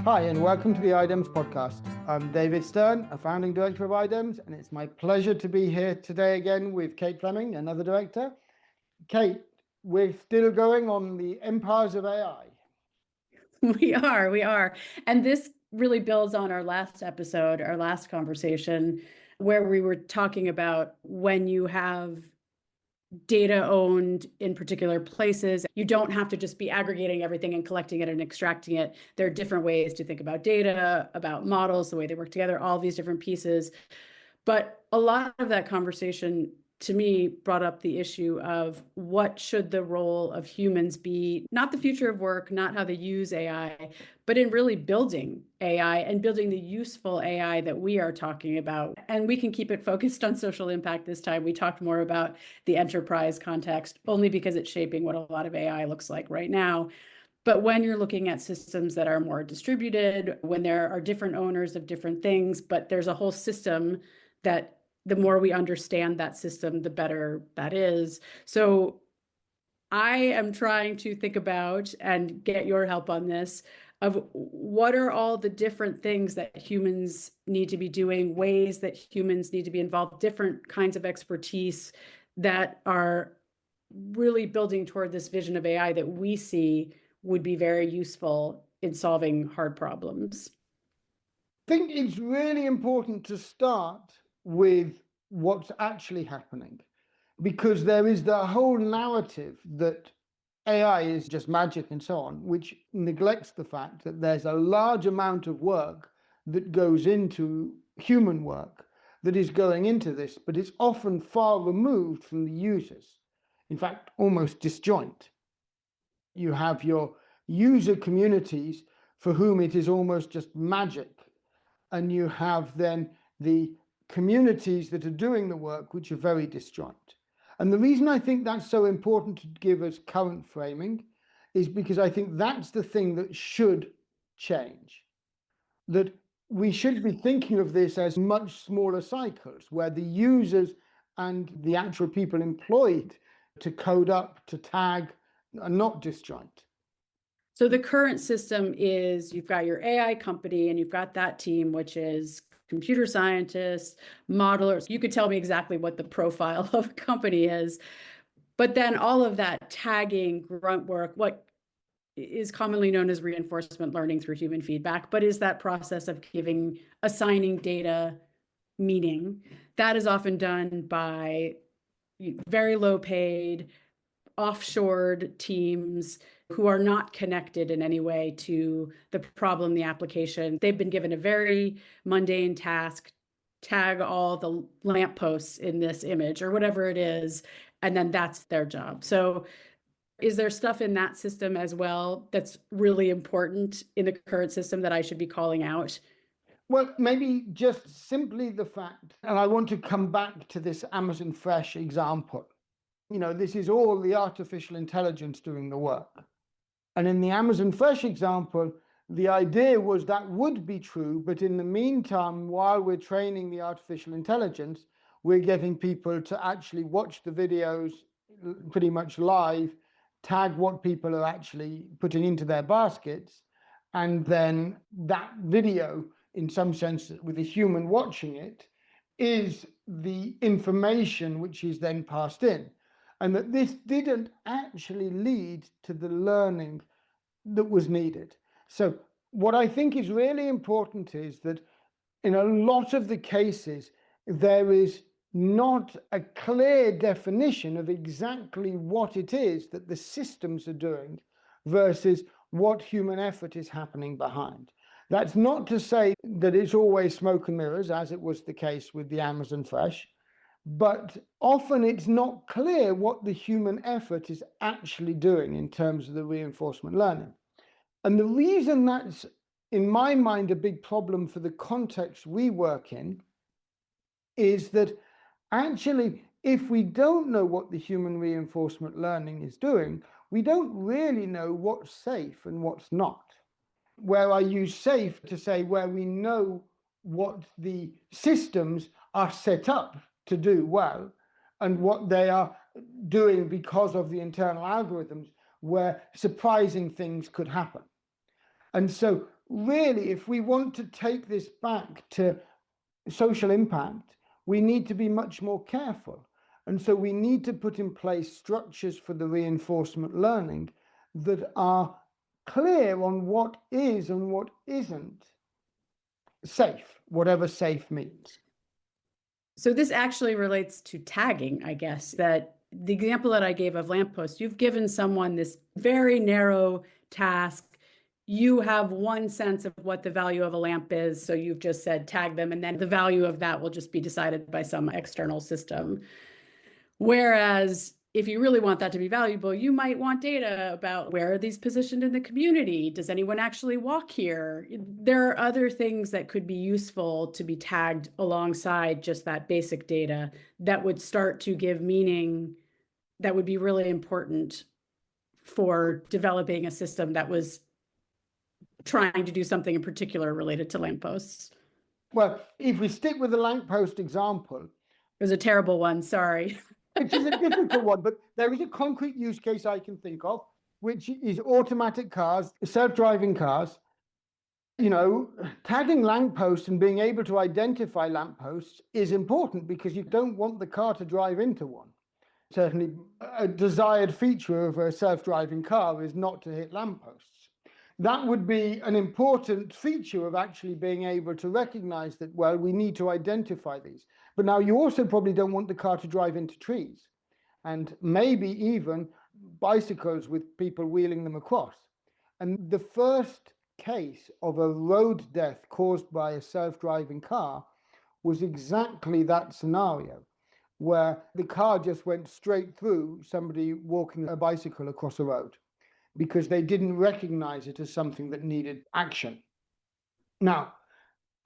Hi, and welcome to the IDEMS podcast. I'm David Stern, a founding director of IDEMS, and it's my pleasure to be here today again with Kate Fleming, another director. Kate, we're still going on the empires of AI. We are. And this really builds on our last episode, our last conversation, where we were talking about when you have data owned in particular places, you don't have to just be aggregating everything and collecting it and extracting it. There are different ways to think about data, about models, the way they work together, all these different pieces. But a lot of that conversation to me brought up the issue of what should the role of humans be, not the future of work, not how they use AI, but in really building AI and building the useful AI that we are talking about. And we can keep it focused on social impact this time. We talked more about the enterprise context only because it's shaping what a lot of AI looks like right now. But when you're looking at systems that are more distributed, when there are different owners of different things, but there's a whole system that the more we understand that system, the better that is. So I am trying to think about and get your help on this of what are all the different things that humans need to be doing, ways that humans need to be involved, different kinds of expertise that are really building toward this vision of AI that we see would be very useful in solving hard problems. I think it's really important to start with what's actually happening, because there is the whole narrative that AI is just magic and so on, which neglects the fact that there's a large amount of work that goes into human work that is going into this, but it's often far removed from the users. In fact, almost disjoint. You have your user communities for whom it is almost just magic, and you have then the communities that are doing the work, which are very disjoint. And the reason I think that's so important to give us current framing is because I think that's the thing that should change. That we should be thinking of this as much smaller cycles where the users and the actual people employed to code up, to tag, are not disjoint. So the current system is you've got your AI company and you've got that team, which is computer scientists, modelers. You could tell me exactly what the profile of a company is. But then all of that tagging, grunt work, what is commonly known as reinforcement learning through human feedback, but is that process of assigning data meaning. That is often done by very low paid, offshored teams who are not connected in any way to the problem, the application. They've been given a very mundane task, tag all the lampposts in this image or whatever it is, and then that's their job. So is there stuff in that system as well that's really important in the current system that I should be calling out? Well, maybe just simply the fact, and I want to come back to this Amazon Fresh example. This is all the artificial intelligence doing the work. And in the Amazon Fresh example, the idea was that would be true, but in the meantime, while we're training the artificial intelligence, we're getting people to actually watch the videos pretty much live, tag what people are actually putting into their baskets, and then that video, in some sense, with a human watching it, is the information which is then passed in. And that this didn't actually lead to the learning that was needed. So what I think is really important is that in a lot of the cases, there is not a clear definition of exactly what it is that the systems are doing versus what human effort is happening behind. That's not to say that it's always smoke and mirrors, as it was the case with the Amazon Fresh, but often it's not clear what the human effort is actually doing in terms of the reinforcement learning. And the reason that's, in my mind, a big problem for the context we work in is that actually, if we don't know what the human reinforcement learning is doing, we don't really know what's safe and what's not. Where I use safe to say where we know what the systems are set up to do well and what they are doing because of the internal algorithms, where surprising things could happen. And so really, if we want to take this back to social impact, we need to be much more careful. And so we need to put in place structures for the reinforcement learning that are clear on what is and what isn't safe, whatever safe means. So this actually relates to tagging, I guess, that the example that I gave of lamppost, you've given someone this very narrow task. You have one sense of what the value of a lamp is. So you've just said tag them, and then the value of that will just be decided by some external system. Whereas if you really want that to be valuable, you might want data about where are these positioned in the community? Does anyone actually walk here? There are other things that could be useful to be tagged alongside just that basic data that would start to give meaning that would be really important for developing a system that was trying to do something in particular related to lampposts. Well, if we stick with the lamppost example, it was a terrible one, sorry. Which is a difficult one, but there is a concrete use case I can think of, which is automatic cars, self-driving cars. You know, tagging lampposts and being able to identify lampposts is important because you don't want the car to drive into one. Certainly, a desired feature of a self-driving car is not to hit lampposts. That would be an important feature of actually being able to recognize that, well, we need to identify these. But now you also probably don't want the car to drive into trees and maybe even bicycles with people wheeling them across. And the first case of a road death caused by a self-driving car was exactly that scenario, where the car just went straight through somebody walking a bicycle across a road because they didn't recognize it as something that needed action. Now,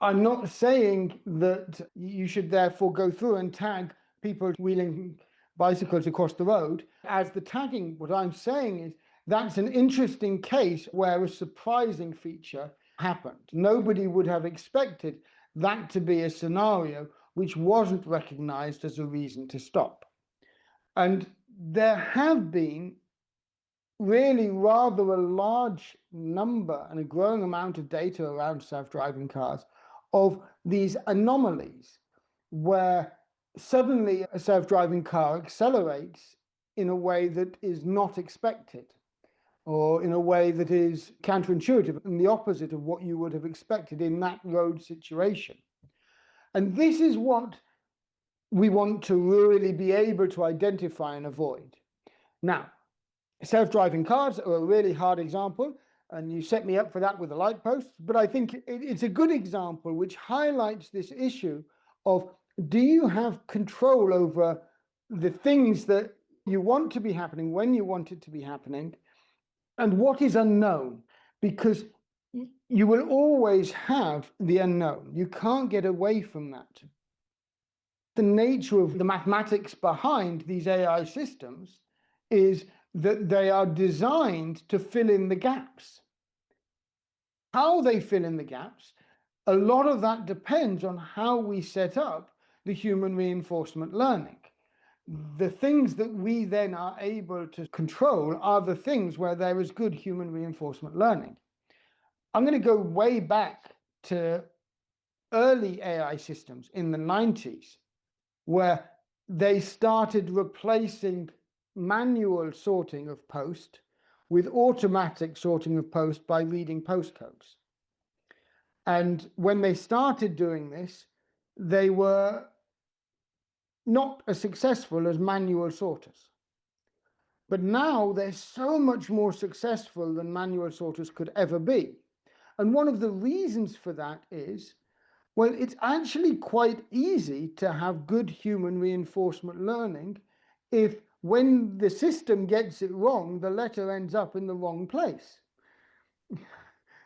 I'm not saying that you should therefore go through and tag people wheeling bicycles across the road as the tagging. What I'm saying is that's an interesting case where a surprising feature happened. Nobody would have expected that to be a scenario which wasn't recognized as a reason to stop. And there have been really rather a large number and a growing amount of data around self-driving cars of these anomalies where suddenly a self-driving car accelerates in a way that is not expected or in a way that is counterintuitive and the opposite of what you would have expected in that road situation. And this is what we want to really be able to identify and avoid. Now, self-driving cars are a really hard example, and you set me up for that with the light posts, but I think it's a good example which highlights this issue of, do you have control over the things that you want to be happening when you want it to be happening, and what is unknown? Because you will always have the unknown. You can't get away from that. The nature of the mathematics behind these AI systems is that they are designed to fill in the gaps. How they fill in the gaps, a lot of that depends on how we set up the human reinforcement learning. The things that we then are able to control are the things where there is good human reinforcement learning. I'm going to go way back to early AI systems in the 90s, where they started replacing manual sorting of post with automatic sorting of post by reading postcodes. And when they started doing this, they were not as successful as manual sorters. But now they're so much more successful than manual sorters could ever be. And one of the reasons for that is, well, it's actually quite easy to have good human reinforcement learning if when the system gets it wrong, the letter ends up in the wrong place.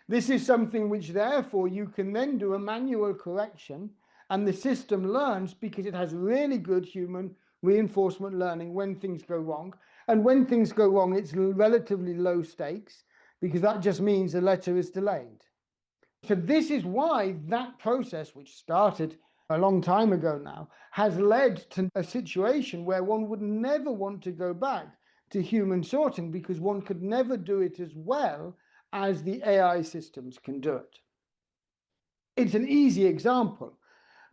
This is something which therefore you can then do a manual correction and the system learns because it has really good human reinforcement learning when things go wrong. And when things go wrong, it's relatively low stakes because that just means the letter is delayed. So this is why that process, which started a long time ago now, has led to a situation where one would never want to go back to human sorting because one could never do it as well as the AI systems can do it. It's an easy example,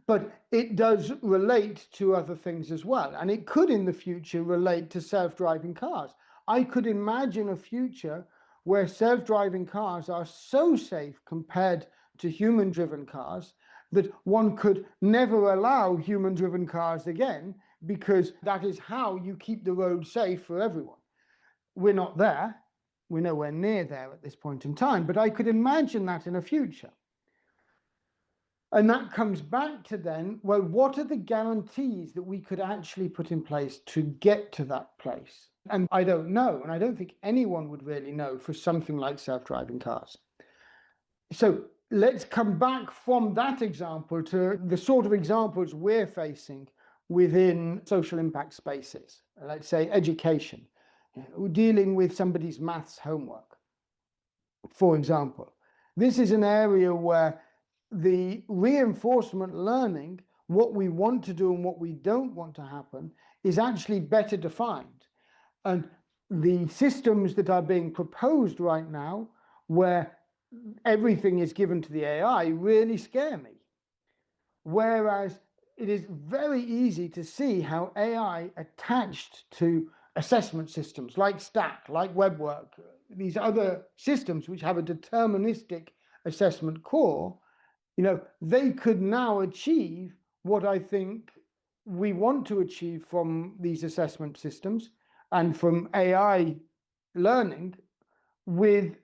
but it does relate to other things as well. And it could in the future relate to self-driving cars. I could imagine a future where self-driving cars are so safe compared to human-driven cars that one could never allow human-driven cars again, because that is how you keep the road safe for everyone. We're not there. We're nowhere near there at this point in time, but I could imagine that in a future. And that comes back to then, well, what are the guarantees that we could actually put in place to get to that place? And I don't know, and I don't think anyone would really know for something like self-driving cars. So let's come back from that example to the sort of examples we're facing within social impact spaces. Let's say education, dealing with somebody's maths homework, for example. This is an area where the reinforcement learning, what we want to do and what we don't want to happen, is actually better defined. And the systems that are being proposed right now, where everything is given to the AI, really scare me. Whereas it is very easy to see how AI attached to assessment systems like STAT, like WebWork, these other systems which have a deterministic assessment core, they could now achieve what I think we want to achieve from these assessment systems and from AI learning, with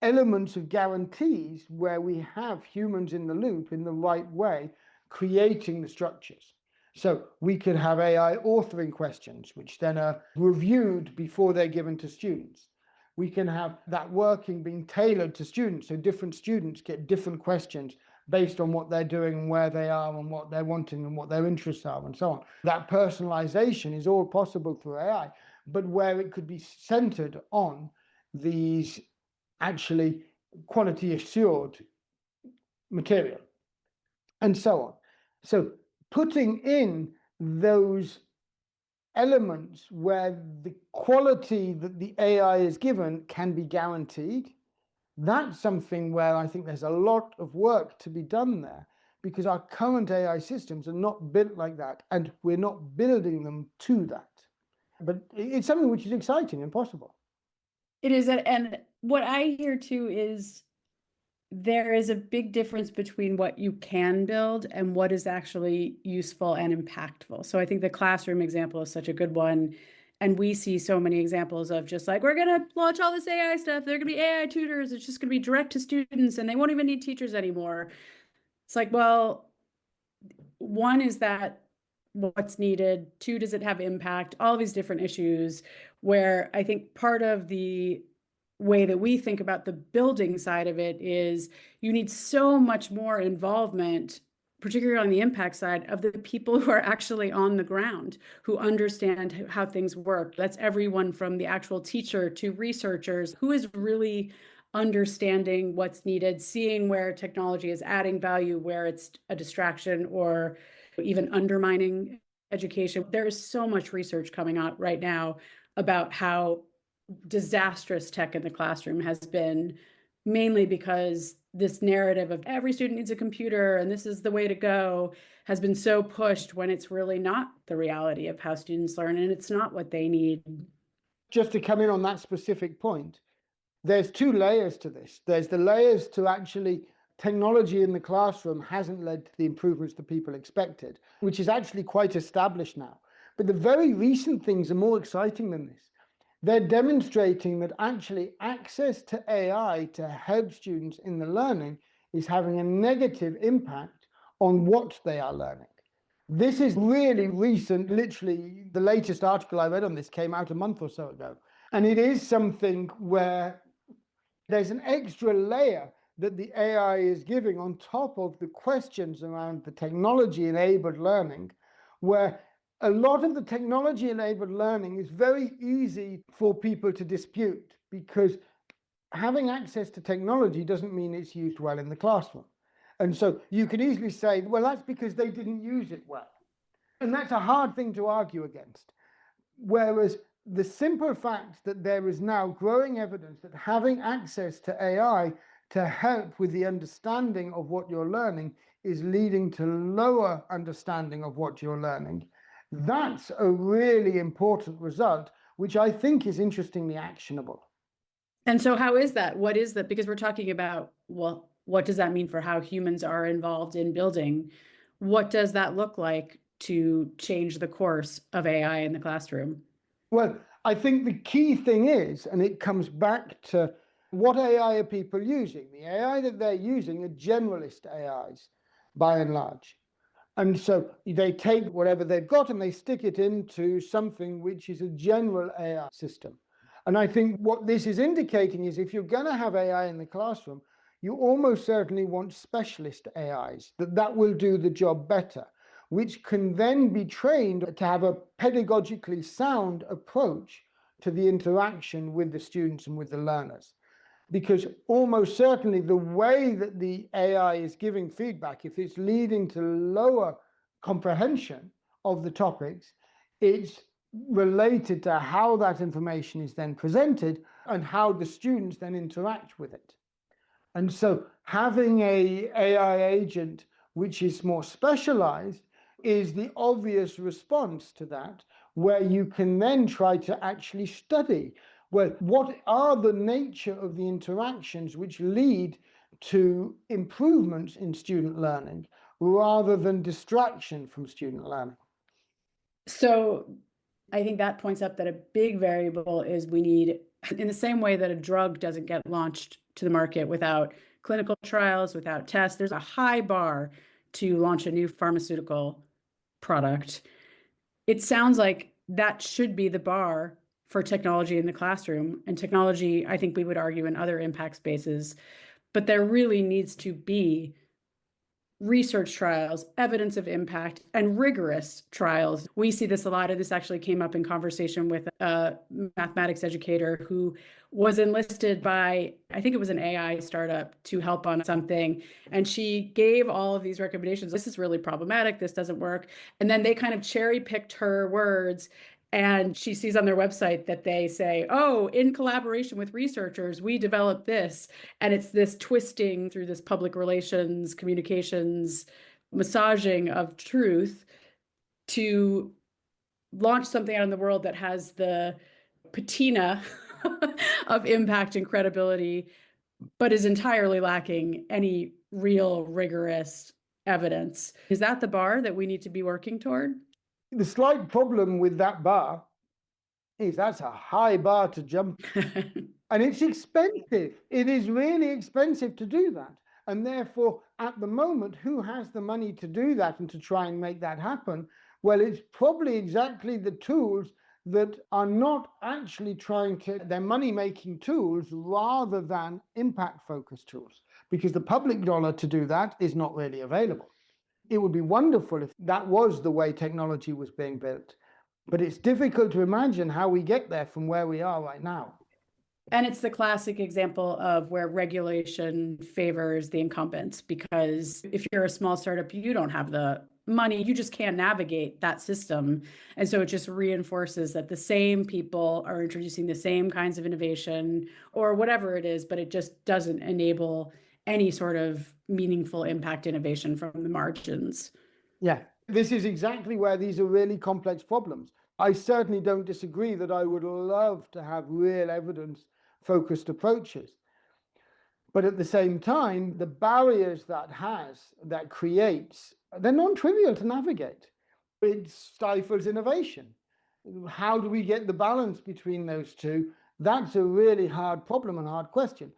elements of guarantees where we have humans in the loop in the right way, creating the structures. So we could have AI authoring questions, which then are reviewed before they're given to students. We can have that working being tailored to students, so different students get different questions based on what they're doing and where they are and what they're wanting and what their interests are and so on. That personalization is all possible through AI, but where it could be centered on these actually quality assured material and so on. So putting in those elements where the quality that the AI is given can be guaranteed, that's something where I think there's a lot of work to be done there, because our current AI systems are not built like that, and we're not building them to that. But it's something which is exciting and possible. It is, and what I hear too is there is a big difference between what you can build and what is actually useful and impactful. So I think the classroom example is such a good one. And we see so many examples of just like, we're going to launch all this AI stuff. They're going to be AI tutors. It's just going to be direct to students and they won't even need teachers anymore. It's like, well, one is that what's needed? Two, does it have impact? All these different issues where I think part of the way that we think about the building side of it is you need so much more involvement, particularly on the impact side, of the people who are actually on the ground, who understand how things work. That's everyone from the actual teacher to researchers, who is really understanding what's needed, seeing where technology is adding value, where it's a distraction or even undermining education. There is so much research coming out right now about how disastrous tech in the classroom has been, mainly because this narrative of every student needs a computer and this is the way to go has been so pushed, when it's really not the reality of how students learn and it's not what they need. Just to come in on that specific point, there's two layers to this. There's the layers to actually technology in the classroom hasn't led to the improvements that people expected, which is actually quite established now. But the very recent things are more exciting than this. They're demonstrating that actually access to AI to help students in the learning is having a negative impact on what they are learning. This is really recent. Literally, the latest article I read on this came out a month or so ago. And it is something where there's an extra layer that the AI is giving on top of the questions around the technology-enabled learning, where a lot of the technology-enabled learning is very easy for people to dispute, because having access to technology doesn't mean it's used well in the classroom. And so you can easily say, well, that's because they didn't use it well. And that's a hard thing to argue against. Whereas the simple fact that there is now growing evidence that having access to AI to help with the understanding of what you're learning is leading to lower understanding of what you're learning. That's a really important result, which I think is interestingly actionable. And so how is that? What is that? Because we're talking about, well, what does that mean for how humans are involved in building? What does that look like to change the course of AI in the classroom? Well, I think the key thing is, and it comes back to what AI are people using? The AI that they're using are generalist AIs by and large. And so they take whatever they've got and they stick it into something which is a general AI system. And I think what this is indicating is if you're going to have AI in the classroom, you almost certainly want specialist AIs, that will do the job better, which can then be trained to have a pedagogically sound approach to the interaction with the students and with the learners. Because almost certainly the way that the AI is giving feedback, if it's leading to lower comprehension of the topics, it's related to how that information is then presented and how the students then interact with it. And so having a AI agent which is more specialized is the obvious response to that, where you can then try to actually study, well, what are the nature of the interactions which lead to improvements in student learning rather than distraction from student learning. So I think that points up that a big variable is we need, in the same way that a drug doesn't get launched to the market without clinical trials, without tests, there's a high bar to launch a new pharmaceutical product. It sounds like that should be the bar for technology in the classroom, and technology, I think we would argue, in other impact spaces. But there really needs to be research trials, evidence of impact, and rigorous trials. We see this a lot, and this actually came up in conversation with a mathematics educator who was enlisted by, I think it was an AI startup, to help on something. And she gave all of these recommendations. This is really problematic. This doesn't work. And then they kind of cherry picked her words. And she sees on their website that they say, oh, in collaboration with researchers, we developed this. And it's this twisting through this public relations, communications, massaging of truth to launch something out in the world that has the patina of impact and credibility, but is entirely lacking any real rigorous evidence. Is that the bar that we need to be working toward? The slight problem with that bar is that's a high bar to jump. And it's expensive. It is really expensive to do that. And therefore, at the moment, who has the money to do that and to try and make that happen? Well, it's probably exactly the tools that are not actually trying to, they're money-making tools rather than impact-focused tools, because the public dollar to do that is not really available. It would be wonderful if that was the way technology was being built, but it's difficult to imagine how we get there from where we are right now. And it's the classic example of where regulation favors the incumbents, because if you're a small startup, you don't have the money, you just can't navigate that system. And so it just reinforces that the same people are introducing the same kinds of innovation or whatever it is, but it just doesn't enable any sort of meaningful impact innovation from the margins. Yeah, this is exactly where these are really complex problems. I certainly don't disagree that I would love to have real evidence-focused approaches. But at the same time, the barriers that creates, they're non-trivial to navigate. It stifles innovation. How do we get the balance between those two? That's a really hard problem and hard question.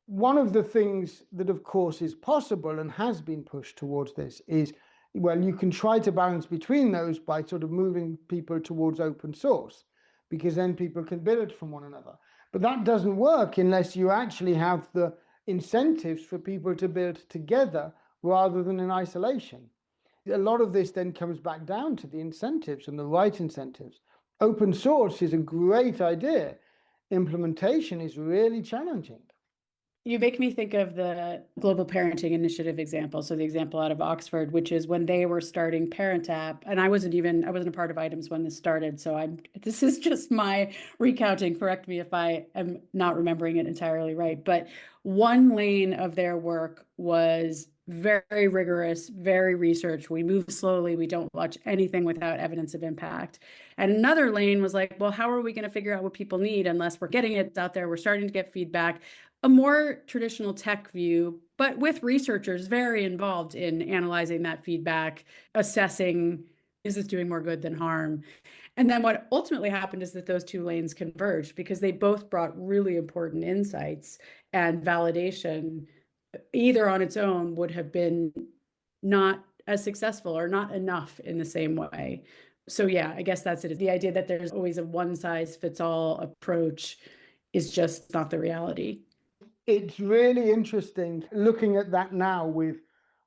One of the things that, of course, is possible and has been pushed towards this is, well, you can try to balance between those by sort of moving people towards open source, because then people can build from one another. But that doesn't work unless you actually have the incentives for people to build together rather than in isolation. A lot of this then comes back down to the incentives and the right incentives. Open source is a great idea. Implementation is really challenging. You make me think of the Global Parenting Initiative example. So the example out of Oxford, which is when they were starting Parent App, and I wasn't a part of items when this started. So this is just my recounting. Correct me if I am not remembering it entirely right. But one lane of their work was very rigorous, very researched. We move slowly. We don't watch anything without evidence of impact. And another lane was like, well, how are we going to figure out what people need unless we're getting it out there? We're starting to get feedback. A more traditional tech view, but with researchers very involved in analyzing that feedback, assessing, is this doing more good than harm? And then what ultimately happened is that those two lanes converged because they both brought really important insights, and validation, either on its own, would have been not as successful or not enough in the same way. So yeah, I guess that's it. The idea that there's always a one size fits all approach is just not the reality. It's really interesting looking at that now with,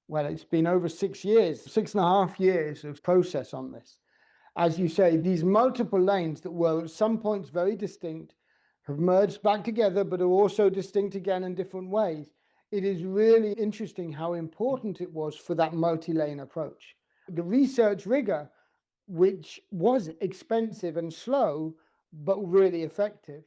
well, it's been over 6 years, 6.5 years of process on this. As you say, these multiple lanes that were at some points very distinct have merged back together, but are also distinct again in different ways. It is really interesting how important it was for that multi-lane approach. The research rigor, which was expensive and slow, but really effective,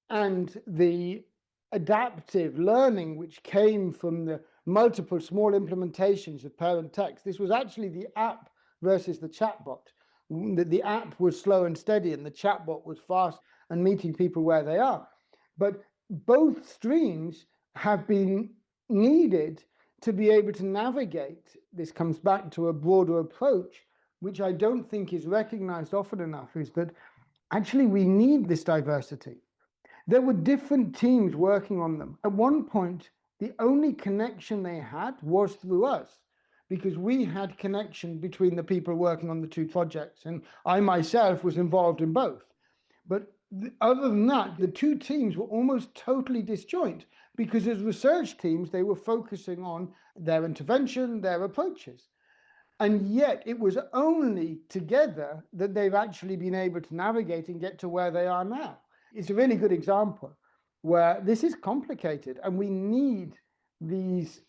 and the adaptive learning which came from the multiple small implementations of parent text. This was actually the app versus the chatbot. The app was slow and steady and the chatbot was fast and meeting people where they are. But both streams have been needed to be able to navigate. This comes back to a broader approach, which I don't think is recognized often enough, is that actually we need this diversity. There were different teams working on them. At one point, the only connection they had was through us, because we had connection between the people working on the two projects, and I myself was involved in both. But other than that, the two teams were almost totally disjoint, because as research teams, they were focusing on their intervention, their approaches. And yet it was only together that they've actually been able to navigate and get to where they are now. It's a really good example where this is complicated and we need these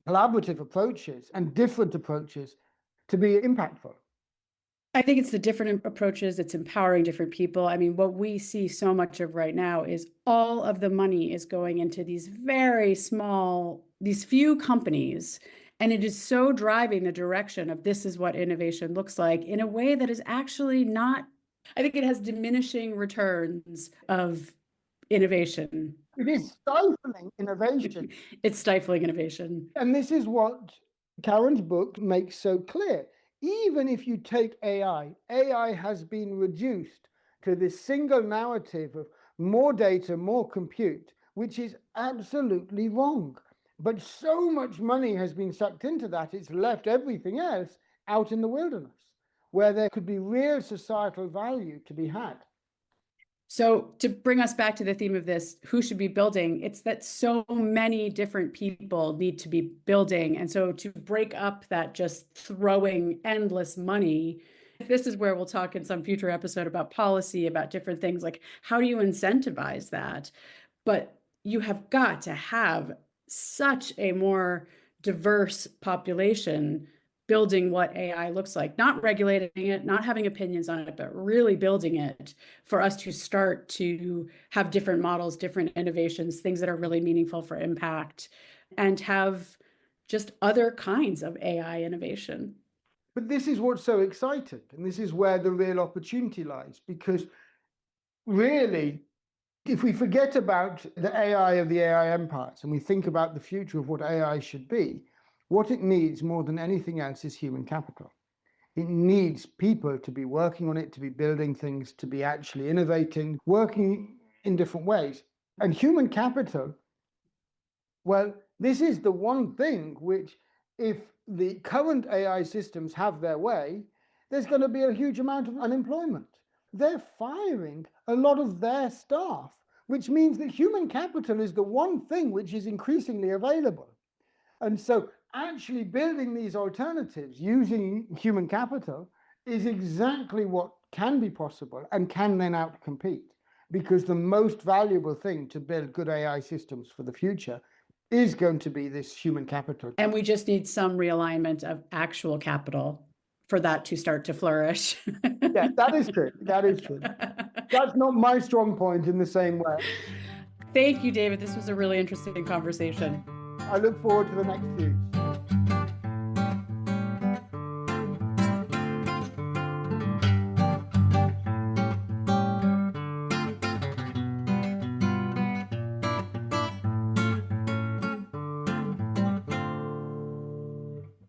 collaborative approaches and different approaches to be impactful. I think it's the different approaches, it's empowering different people. I mean, what we see so much of right now is all of the money is going into these very small, these few companies, and it is so driving the direction of this is what innovation looks like in a way that is actually not, I think it has diminishing returns of innovation. It is stifling innovation. It's stifling innovation. And this is what Karen's book makes so clear. Even if you take AI has been reduced to this single narrative of more data, more compute, which is absolutely wrong. But so much money has been sucked into that, it's left everything else out in the wilderness, where there could be real societal value to be had. So to bring us back to the theme of this, who should be building? It's that so many different people need to be building. And so to break up that just throwing endless money, this is where we'll talk in some future episode about policy, about different things, like how do you incentivize that? But you have got to have such a more diverse population building what AI looks like, not regulating it, not having opinions on it, but really building it for us to start to have different models, different innovations, things that are really meaningful for impact, and have just other kinds of AI innovation. But this is what's so exciting, and this is where the real opportunity lies, because really, if we forget about the AI of the AI empires and we think about the future of what AI should be, what it needs more than anything else is human capital. It needs people to be working on it, to be building things, to be actually innovating, working in different ways. And human capital, well, this is the one thing which, if the current AI systems have their way, there's going to be a huge amount of unemployment. They're firing a lot of their staff, which means that human capital is the one thing which is increasingly available. And so actually building these alternatives using human capital is exactly what can be possible and can then outcompete. because the most valuable thing to build good AI systems for the future is going to be this human capital. And we just need some realignment of actual capital for that to start to flourish. Yeah, that is true. That is true. That's not my strong point in the same way. Thank you, David. This was a really interesting conversation. I look forward to the next few.